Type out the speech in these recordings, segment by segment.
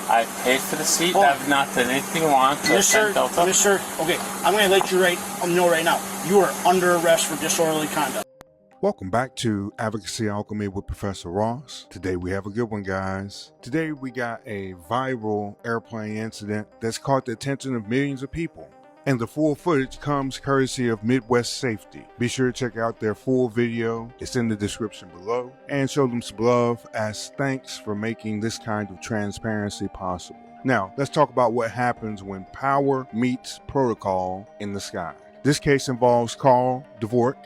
I paid for the seat. I've not done anything wrong to offend Delta. Mister, okay, I'm going to let you know right now. You are under arrest for disorderly conduct. Welcome back to Advocacy Alchemy with Professor Ross. Today we have a good one, guys. Today we got a viral airplane incident that's caught the attention of millions of people. And the full footage comes courtesy of Midwest Safety. Be sure to check out their full video. It's in the description below. And show them some love as thanks for making this kind of transparency possible. Now, let's talk about what happens when power meets protocol in the sky. This case involves Carl Dvorak,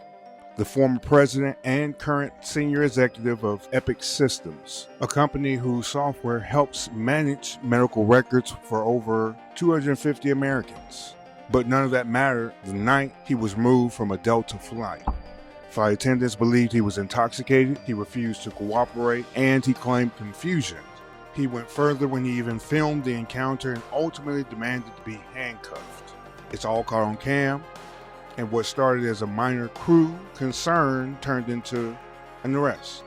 the former president and current senior executive of Epic Systems, a company whose software helps manage medical records for over 250 Americans. But none of that mattered the night he was removed from a Delta flight. Flight attendants believed he was intoxicated, he refused to cooperate, and he claimed confusion. He went further when he even filmed the encounter and ultimately demanded to be handcuffed. It's all caught on cam, and what started as a minor crew concern turned into an arrest.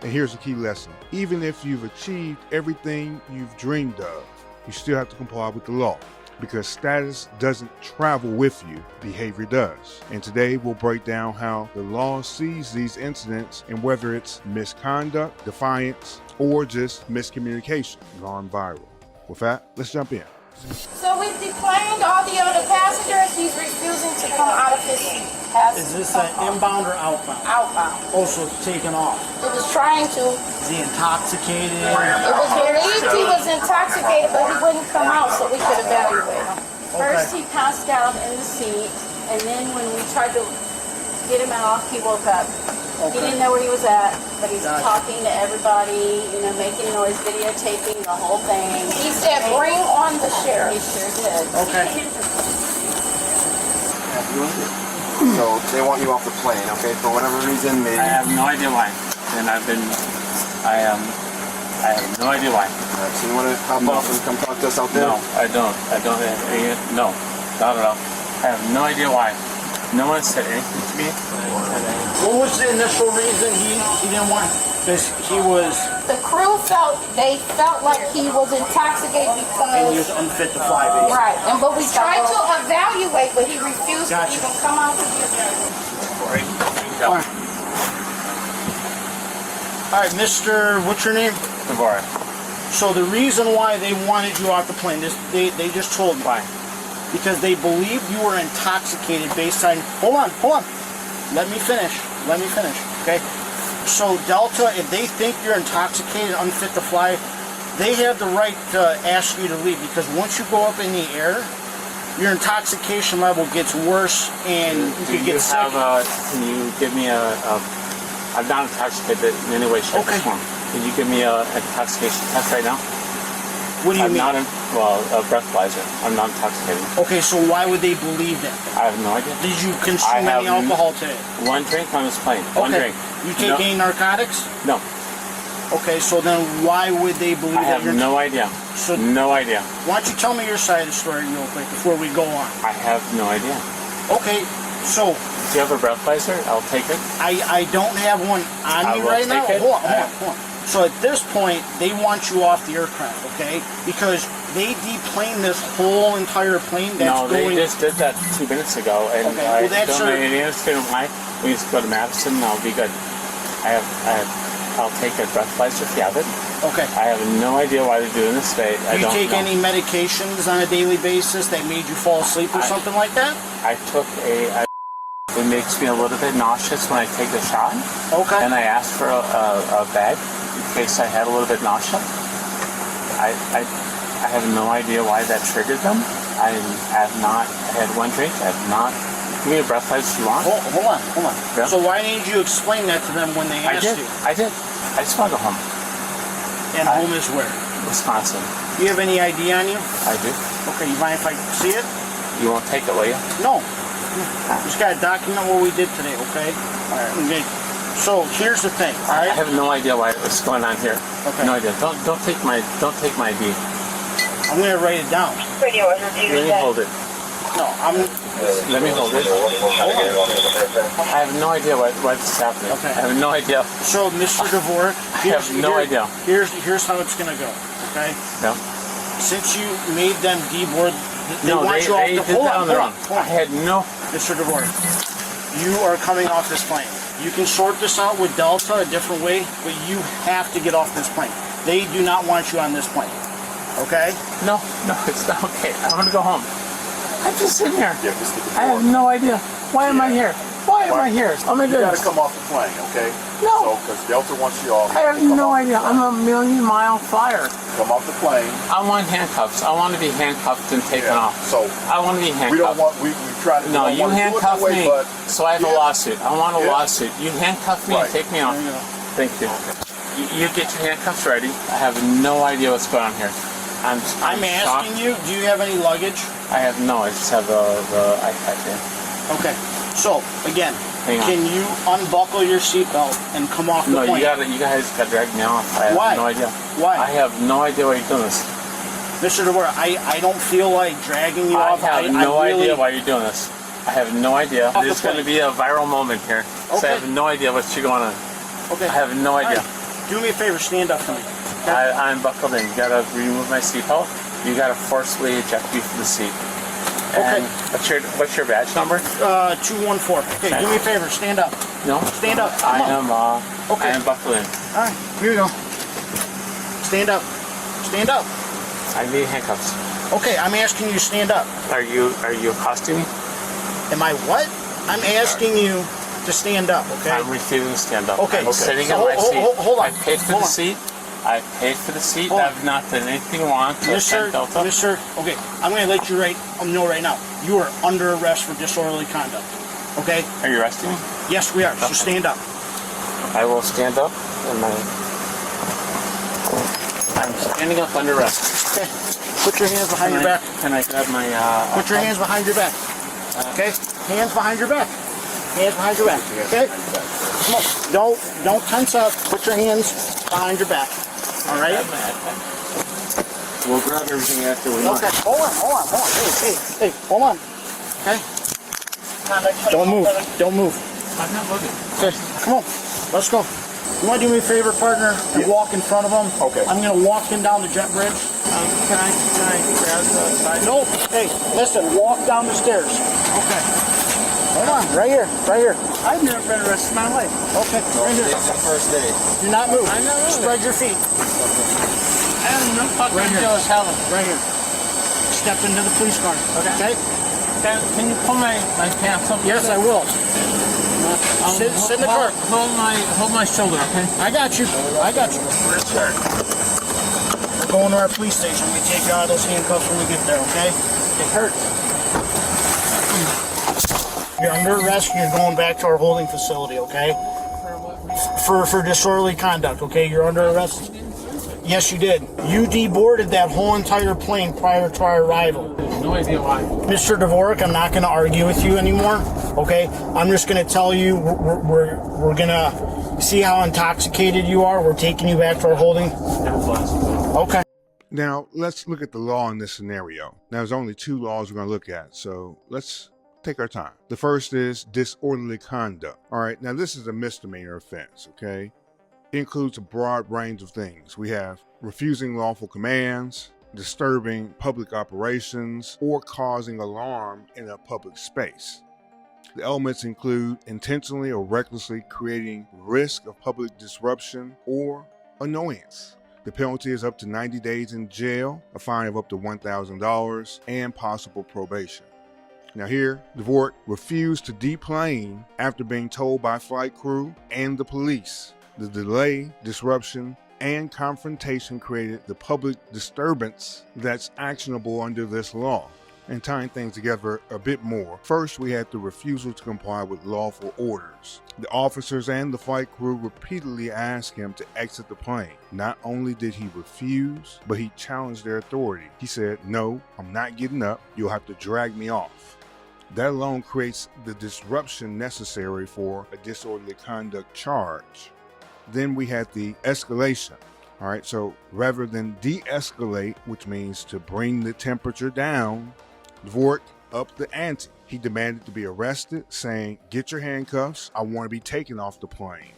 And here's a key lesson. Even if you've achieved everything you've dreamed of, you still have to comply with the law. Because status doesn't travel with you, behavior does. And today we'll break down how the law sees these incidents and whether it's misconduct, defiance, or just miscommunication gone viral. With that, let's jump in. So we've deplaned all the other passengers. He's refusing to come out of his seat. Is this an inbound or outbound? Outbound. Also taken off. It was trying to. Is he intoxicated? It was believed he was intoxicated, but he wouldn't come out, so we could evaluate him. First he passed out in the seat, and then when we tried to get him out, he woke up. He didn't know where he was at, but he's talking to everybody, making noise, videotaping the whole thing. He said, "Bring on the sheriff." He sure did. Okay. So they want you off the plane, okay? For whatever reason, they... I have no idea why. And I have no idea why. Alright, so you want to hop off and come talk to us out there? No, I don't. No, not at all. I have no idea why. No one said anything to me. What was the initial reason he didn't want? Because he was... The crew felt like he was intoxicated because... And he was unfit to fly, basically. Right, but we tried to evaluate, but he refused to even come out to the evaluation. All right, Mr. What's your name? Dvorak. So the reason why they wanted you off the plane, they just told me. Why? Because they believed you were intoxicated based on... Hold on. Let me finish, okay? So Delta, if they think you're intoxicated, unfit to fly, they have the right to ask you to leave, because once you go up in the air, your intoxication level gets worse and you could get sick. Can you give me I'm not intoxicated in any way, shape, or form. Can you give me an intoxication test right now? What do you mean? A breathalyzer. I'm not intoxicated. Okay, so why would they believe that? I have no idea. Did you consume any alcohol today? One drink on this plane. Okay. One drink. You take any narcotics? No. Okay, so then why would they believe that you're... I have no idea. No idea. Why don't you tell me your side of the story real quick before we go on? I have no idea. Okay, so... Do you have a breathalyzer? I'll take it. I don't have one on me right now. Hold on. So at this point, they want you off the aircraft, okay? Because they deplaned this whole entire plane that's going... No, they just did that 2 minutes ago, and I don't know any understand why. We just go to Madison, and I'll be good. I'll take a breathalyzer if you have it. Okay. I have no idea why they're doing this today. Do you take any medications on a daily basis that made you fall asleep or something like that? I took it makes me a little bit nauseous when I take the shot. Okay. And I asked for a bag in case I had a little bit nausea. I have no idea why that triggered them. I have not had one drink. I have not... Give me a breathalyzer if you want. Hold on. Yeah. So why didn't you explain that to them when they asked you? I did. I just want to go home. And home is where? Wisconsin. Do you have any ID on you? I do. Okay, you mind if I see it? You won't take it, will you? No. Just gotta document what we did today, okay? All right. Okay. So here's the thing. All right. I have no idea what's going on here. Okay. No idea. Don't take my ID. I'm gonna write it down. Let me hold it. No, Let me hold it. I have no idea what's happening. Okay. I have no idea. So, Mr. Dvorak, I have no idea. Here's how it's gonna go. Okay. No. Since you made them deboard, they No, want you off they the did hold that on, on their own. hold on. I had no. Mr. Dvorak, you are coming off this plane. You can sort this out with Delta a different way, but you have to get off this plane. They do not want you on this plane. Okay? No, it's not okay. I'm gonna go home. I'm just sitting here. Yeah, just get the I have no idea. Why am I here? Why am I here? Oh my You gotta goodness. come off the plane, okay? No. So, because Delta wants you off. I have come no off idea. I'm a million-mile flyer. Come off the plane. I want handcuffs. I want to be handcuffed and taken Yeah. off. So, I want to be handcuffed. we don't want, we try to No, we you don't wanna do it that handcuff way, me, but so I have a Yeah. lawsuit. I want a Yeah. lawsuit. You handcuff me Right. and take me off. There you go. Thank you. You get your handcuffs ready. I have no idea what's going on here. I'm shocked. asking you, do you have any luggage? I have no. I just have the iPad here. Okay. So, again, Hang on. can you unbuckle your seatbelt and come off the No, plane? you guys gotta drag me off. I have Why? no idea. Why? I have no idea why you're doing this. Mr. Dvorak, I don't feel like dragging you I off. have no really, idea why you're doing this. I have no idea. Off the This is going to plane. be a viral moment here. So Okay. I have no idea what's going on. Okay. I have no All idea. right. Do me a favor, stand up for me. Okay? I'm buckled in. You gotta remove my seatbelt. You gotta forcibly eject me from the seat. And what's your badge number? 214. Okay, do me a favor, stand up. No. Stand up. I Come on. am. Okay. I am buckled in. All right, here you go. Stand up. Stand up. I need handcuffs. Okay, I'm asking you to stand up. Are you accosting me? Am I what? I'm asking you to stand up, okay? I'm refusing to stand up. Okay. I'm sitting So in my seat. hold on. I paid for Hold the on. seat. I paid for the seat. Hold on. I've not done anything wrong to offend Delta. Okay, I'm going to let you know right now. You are under arrest for disorderly conduct, okay? Are you arresting me? Yes, we are, so Okay. stand up. I will stand up. I'm standing up under arrest. Okay, put your hands behind your back. Can I grab my... Put your hands behind your back, okay? Hands behind your back. Hands behind your back, okay? Come on, don't tense up. Put your hands behind your back, all right? we'll grab everything after we Okay, hold on. Hey, hold on. Okay? Don't move. I'm not moving. Okay, come on, let's go. You want to do me a favor, partner, and walk in front of him? Okay. I'm going to walk him down the jet bridge. Can I grab the side? No, hey, listen, walk down the stairs. Okay. Hold on, right here. I've never been arrested in my life. Okay, right here. It's the first day. Do not move. I'm not moving. Spread your feet. I have no fucking Right here. idea what's happening. Right here. Step into the police car. Okay? Can you pull my pants up? Yes, I will. Sit in the car. Hold my shoulder, okay? I got you. We're going to our police station. We take you out of those handcuffs when we get there, okay? It hurts. You're under arrest. You're going back to our holding facility, okay? For disorderly conduct, okay? You're under arrest. Yes, you did. You deboarded that whole entire plane prior to our arrival. No idea why. Mr. Dvorak, I'm not going to argue with you anymore, okay? I'm just going to tell you we're going to see how intoxicated you are. We're taking you back to our holding. Okay. Now, let's look at the law in this scenario. Now, there's only two laws we're going to look at, so let's take our time. The first is disorderly conduct. All right, now this is a misdemeanor offense, okay? It includes a broad range of things. We have refusing lawful commands, disturbing public operations, or causing alarm in a public space. The elements include intentionally or recklessly creating risk of public disruption or annoyance. The penalty is up to 90 days in jail, a fine of up to $1,000, and possible probation. Now here, Dvorak refused to deplane after being told by flight crew and the police. The delay, disruption, and confrontation created the public disturbance that's actionable under this law. And tying things together a bit more, first we had the refusal to comply with lawful orders. The officers and the flight crew repeatedly asked him to exit the plane. Not only did he refuse, but he challenged their authority. He said, "No, I'm not getting up. You'll have to drag me off." That alone creates the disruption necessary for a disorderly conduct charge. Then we had the escalation. All right, so rather than de-escalate, which means to bring the temperature down, Dvorak upped the ante. He demanded to be arrested, saying, "Get your handcuffs. I want to be taken off the plane."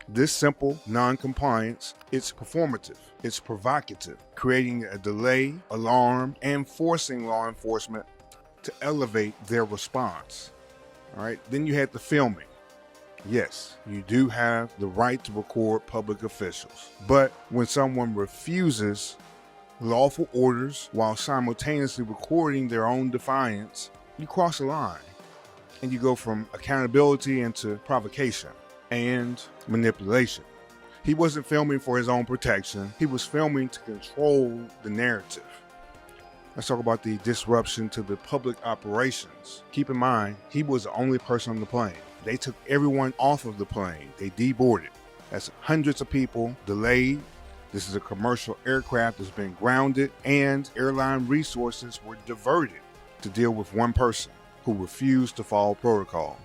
This simple non-compliance, it's performative, it's provocative, creating a delay, alarm, and forcing law enforcement to elevate their response. All right, then you had the filming. Yes, you do have the right to record public officials, but when someone refuses lawful orders while simultaneously recording their own defiance, you cross a line and you go from accountability into provocation and manipulation. He wasn't filming for his own protection, he was filming to control the narrative. Let's talk about the disruption to the public operations. Keep in mind, he was the only person on the plane. They took everyone off of the plane. They deboarded. That's hundreds of people delayed. This is a commercial aircraft that's been grounded, and airline resources were diverted to deal with one person who refused to follow protocol.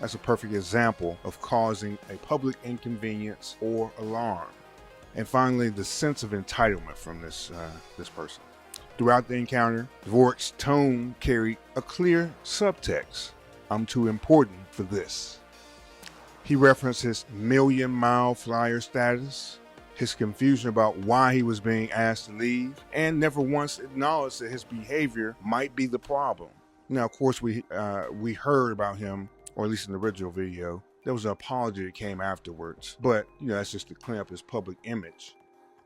That's a perfect example of causing a public inconvenience or alarm. And finally, the sense of entitlement from this person. Throughout the encounter, Dvorak's tone carried a clear subtext. I'm too important for this. He referenced his million-mile flyer status, his confusion about why he was being asked to leave, and never once acknowledged that his behavior might be the problem. Now, of course, we heard about him, or at least in the original video, there was an apology that came afterwards, but that's just to clean up his public image.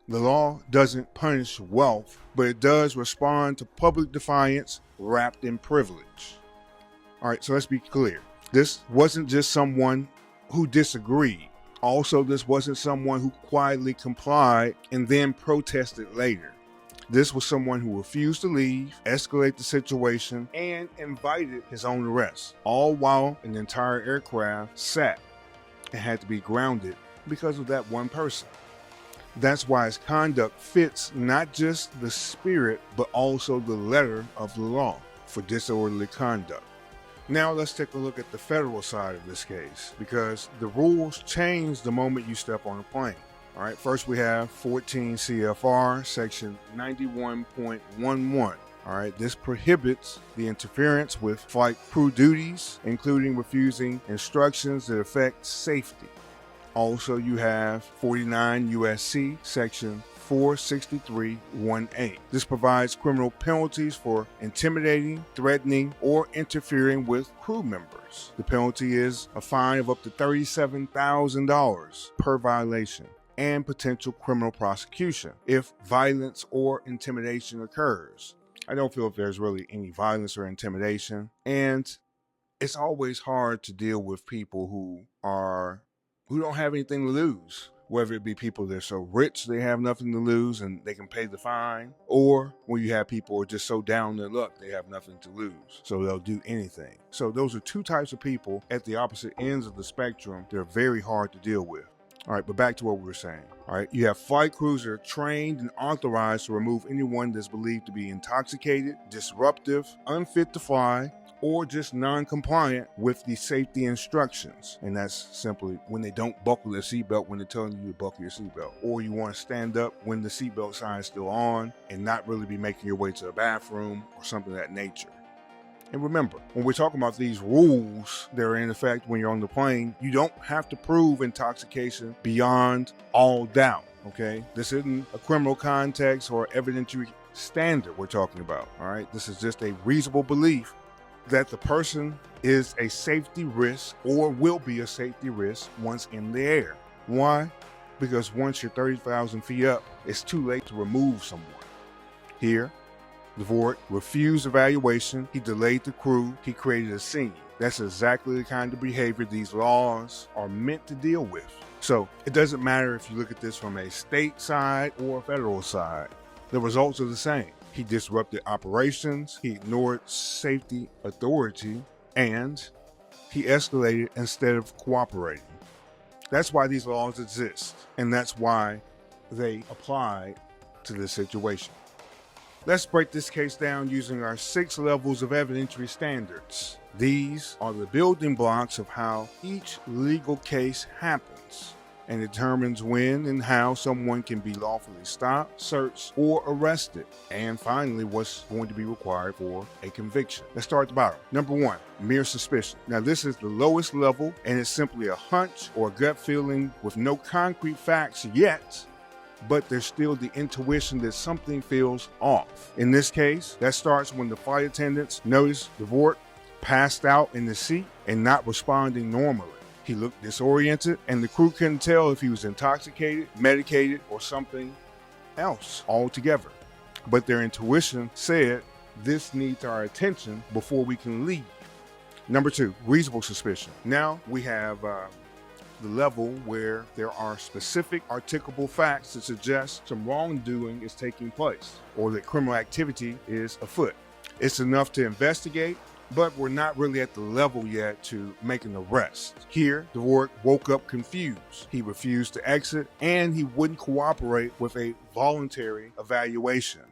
The law doesn't punish wealth, but it does respond to public defiance wrapped in privilege. All right, so let's be clear. This wasn't just someone who disagreed. Also, this wasn't someone who quietly complied and then protested later. This was someone who refused to leave, escalate the situation, and invited his own arrest, all while an entire aircraft sat and had to be grounded because of that one person. That's why his conduct fits not just the spirit, but also the letter of the law for disorderly conduct. Now let's take a look at the federal side of this case, because the rules change the moment you step on a plane. All right, first we have 14 CFR section 91.11. All right, this prohibits the interference with flight crew duties, including refusing instructions that affect safety. Also, you have 49 USC section 463(1)(a). This provides criminal penalties for intimidating, threatening, or interfering with crew members. The penalty is a fine of up to $37,000 per violation and potential criminal prosecution if violence or intimidation occurs. I don't feel if there's really any violence or intimidation, and it's always hard to deal with people who don't have anything to lose. Whether it be people that are so rich they have nothing to lose and they can pay the fine, or when you have people who are just so down on their luck they have nothing to lose, so they'll do anything. So those are two types of people at the opposite ends of the spectrum. They're very hard to deal with. All right, but back to what we were saying. All right, you have flight crews that are trained and authorized to remove anyone that's believed to be intoxicated, disruptive, unfit to fly, or just non-compliant with the safety instructions. And that's simply when they don't buckle their seatbelt when they're telling you to buckle your seatbelt, or you want to stand up when the seatbelt sign is still on and not really be making your way to a bathroom or something of that nature. And remember, when we're talking about these rules that are in effect when you're on the plane, you don't have to prove intoxication beyond all doubt, okay? This isn't a criminal context or evidentiary standard we're talking about, all right? This is just a reasonable belief that the person is a safety risk or will be a safety risk once in the air. Why? Because once you're 30,000 feet up, it's too late to remove someone. Here, Dvorak refused evaluation, he delayed the crew, he created a scene. That's exactly the kind of behavior these laws are meant to deal with. So it doesn't matter if you look at this from a state side or a federal side. The results are the same. He disrupted operations, he ignored safety authority, and he escalated instead of cooperating. That's why these laws exist, and that's why they apply to this situation. Let's break this case down using our 6 levels of evidentiary standards. These are the building blocks of how each legal case happens. and determines when and how someone can be lawfully stopped, searched, or arrested. And finally, what's going to be required for a conviction. Let's start at the bottom. Number 1, mere suspicion. Now, this is the lowest level, and it's simply a hunch or a gut feeling with no concrete facts yet, but there's still the intuition that something feels off. In this case, that starts when the flight attendants noticed Dvorak passed out in the seat and not responding normally. He looked disoriented, and the crew couldn't tell if he was intoxicated, medicated, or something else altogether. But their intuition said, this needs our attention before we can leave. Number 2, reasonable suspicion. Now we have the level where there are specific articulable facts that suggest some wrongdoing is taking place or that criminal activity is afoot. It's enough to investigate, but we're not really at the level yet to make an arrest. Here, Dvorak woke up confused. He refused to exit, and he wouldn't cooperate with a voluntary evaluation.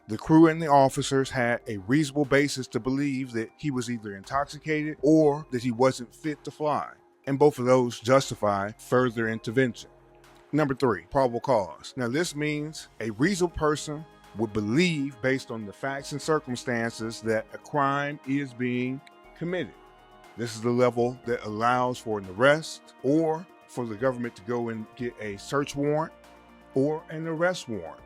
The crew and the officers had a reasonable basis to believe that he was either intoxicated or that he wasn't fit to fly, and both of those justify further intervention. Number 3, probable cause. Now, this means a reasonable person would believe, based on the facts and circumstances, that a crime is being committed. This is the level that allows for an arrest or for the government to go and get a search warrant or an arrest warrant.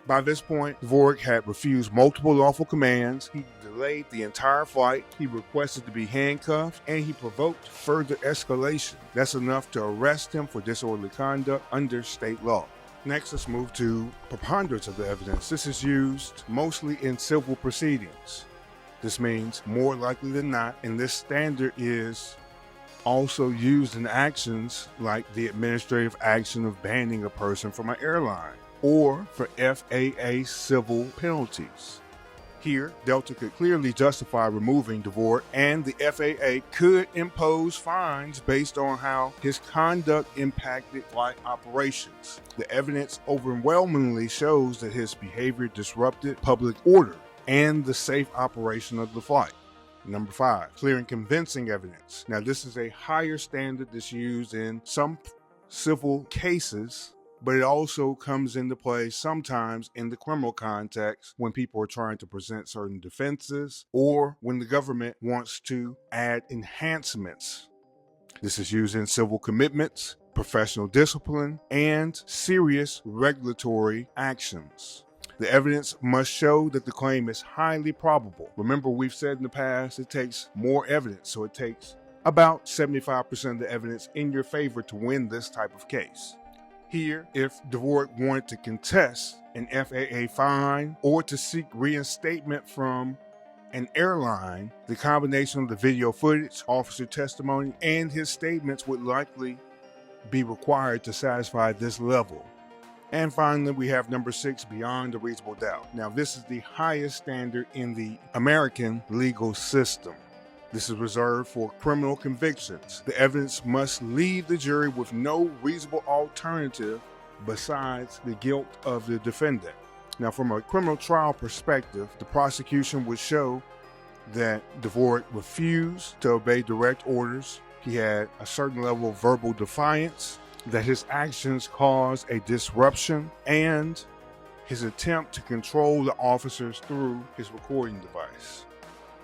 By this point, Dvorak had refused multiple lawful commands, he delayed the entire flight, he requested to be handcuffed, and he provoked further escalation. That's enough to arrest him for disorderly conduct under state law. Next, let's move to preponderance of the evidence. This is used mostly in civil proceedings. This means more likely than not, and this standard is also used in actions like the administrative action of banning a person from an airline or for FAA civil penalties. Here, Delta could clearly justify removing Dvorak, and the FAA could impose fines based on how his conduct impacted flight operations. The evidence overwhelmingly shows that his behavior disrupted public order and the safe operation of the flight. Number 5, clear and convincing evidence. Now, this is a higher standard that's used in some civil cases, but it also comes into play sometimes in the criminal context when people are trying to present certain defenses or when the government wants to add enhancements. This is used in civil commitments, professional discipline, and serious regulatory actions. The evidence must show that the claim is highly probable. Remember, we've said in the past, it takes more evidence, so it takes about 75% of the evidence in your favor to win this type of case. Here, if Dvorak wanted to contest an FAA fine or to seek reinstatement from an airline, the combination of the video footage, officer testimony, and his statements would likely be required to satisfy this level. And finally, we have number 6, beyond a reasonable doubt. Now, this is the highest standard in the American legal system. This is reserved for criminal convictions. The evidence must leave the jury with no reasonable alternative besides the guilt of the defendant. Now, from a criminal trial perspective, the prosecution would show that Dvorak refused to obey direct orders. He had a certain level of verbal defiance, that his actions caused a disruption, and his attempt to control the officers through his recording device.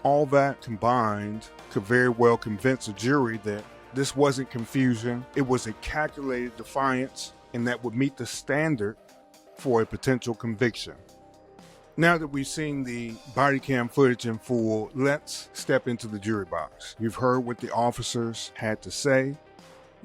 All that combined could very well convince a jury that this wasn't confusion, it was a calculated defiance, and that would meet the standard for a potential conviction. Now that we've seen the body cam footage in full, let's step into the jury box. You've heard what the officers had to say.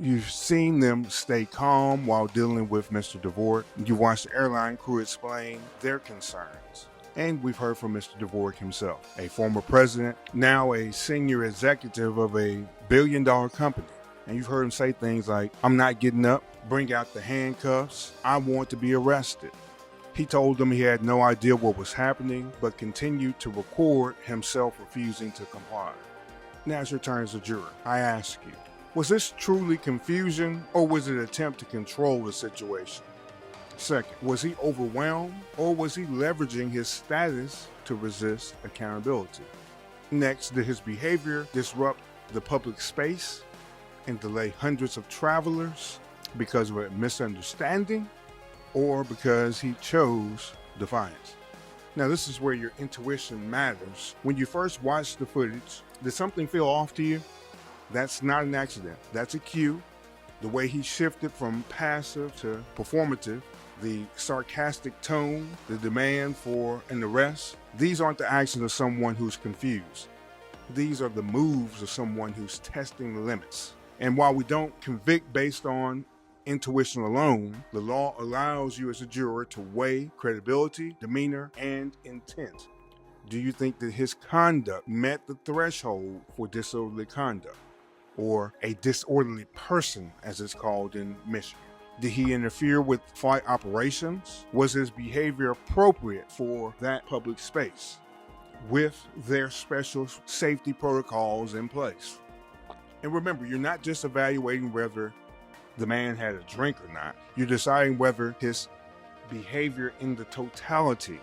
You've seen them stay calm while dealing with Mr. Dvorak. You watched the airline crew explain their concerns. And we've heard from Mr. Dvorak himself, a former president, now a senior executive of a billion-dollar company. And you've heard him say things like, "I'm not getting up, bring out the handcuffs, I want to be arrested." He told them he had no idea what was happening, but continued to record himself refusing to comply. Now it's your turn as a juror. I ask you, was this truly confusion, or was it an attempt to control the situation? Second, was he overwhelmed, or was he leveraging his status to resist accountability? Next, did his behavior disrupt the public space and delay hundreds of travelers? because of a misunderstanding or because he chose defiance. Now, this is where your intuition matters. When you first watch the footage, did something feel off to you? That's not an accident. That's a cue. The way he shifted from passive to performative, the sarcastic tone, the demand for an arrest, these aren't the actions of someone who's confused. These are the moves of someone who's testing the limits. And while we don't convict based on intuition alone, the law allows you as a juror to weigh credibility, demeanor, and intent. Do you think that his conduct met the threshold for disorderly conduct, or a disorderly person, as it's called in Michigan? Did he interfere with flight operations? Was his behavior appropriate for that public space with their special safety protocols in place? And remember, you're not just evaluating whether the man had a drink or not. You're deciding whether his behavior in the totality,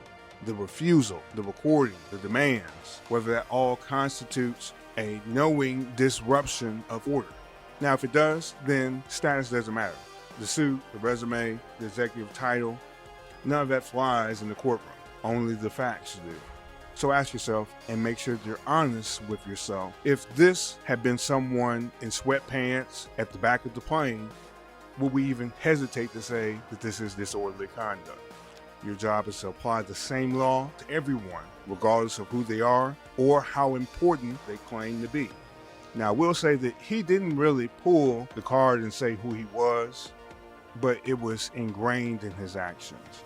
the refusal, the recording, the demands, whether that all constitutes a knowing disruption of order. Now, if it does, then status doesn't matter. The suit, the resume, the executive title, none of that flies in the courtroom. Only the facts do. So ask yourself and make sure that you're honest with yourself. If this had been someone in sweatpants at the back of the plane, would we even hesitate to say that this is disorderly conduct? Your job is to apply the same law to everyone, regardless of who they are or how important they claim to be. Now, I will say that he didn't really pull the card and say who he was, but it was ingrained in his actions.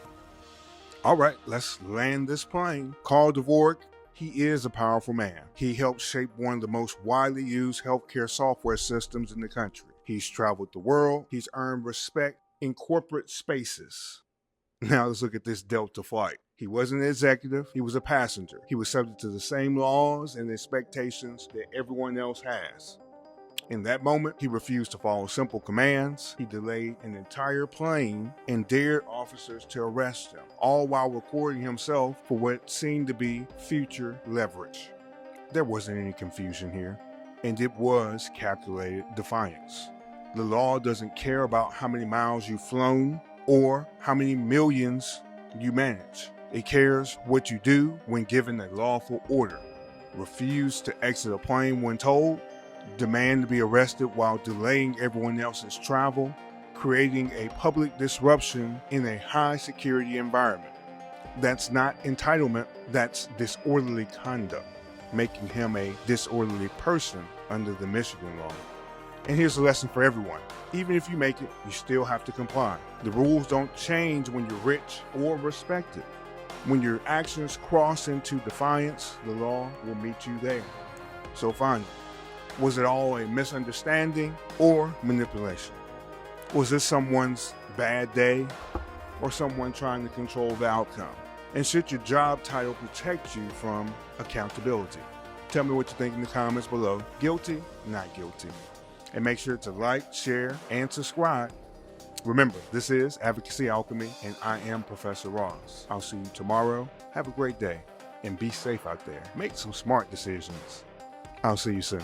All right, let's land this plane. Carl Dvorak, he is a powerful man. He helped shape one of the most widely used healthcare software systems in the country. He's traveled the world. He's earned respect in corporate spaces. Now let's look at this Delta flight. He wasn't an executive. He was a passenger. He was subject to the same laws and expectations that everyone else has. In that moment, he refused to follow simple commands. He delayed an entire plane and dared officers to arrest him, all while recording himself for what seemed to be future leverage. There wasn't any confusion here, and it was calculated defiance. The law doesn't care about how many miles you've flown or how many millions you manage. It cares what you do when given a lawful order. Refuse to exit a plane when told, demand to be arrested while delaying everyone else's travel, creating a public disruption in a high security environment. That's not entitlement, that's disorderly conduct, making him a disorderly person under the Michigan law. And here's a lesson for everyone. Even if you make it, you still have to comply. The rules don't change when you're rich or respected. When your actions cross into defiance, the law will meet you there. So finally, was it all a misunderstanding or manipulation? Was this someone's bad day or someone trying to control the outcome? And should your job title protect you from accountability? Tell me what you think in the comments below. Guilty, not guilty. And make sure to like, share, and subscribe. Remember, this is Advocacy Alchemy, and I am Professor Ross. I'll see you tomorrow. Have a great day, and be safe out there. Make some smart decisions. I'll see you soon.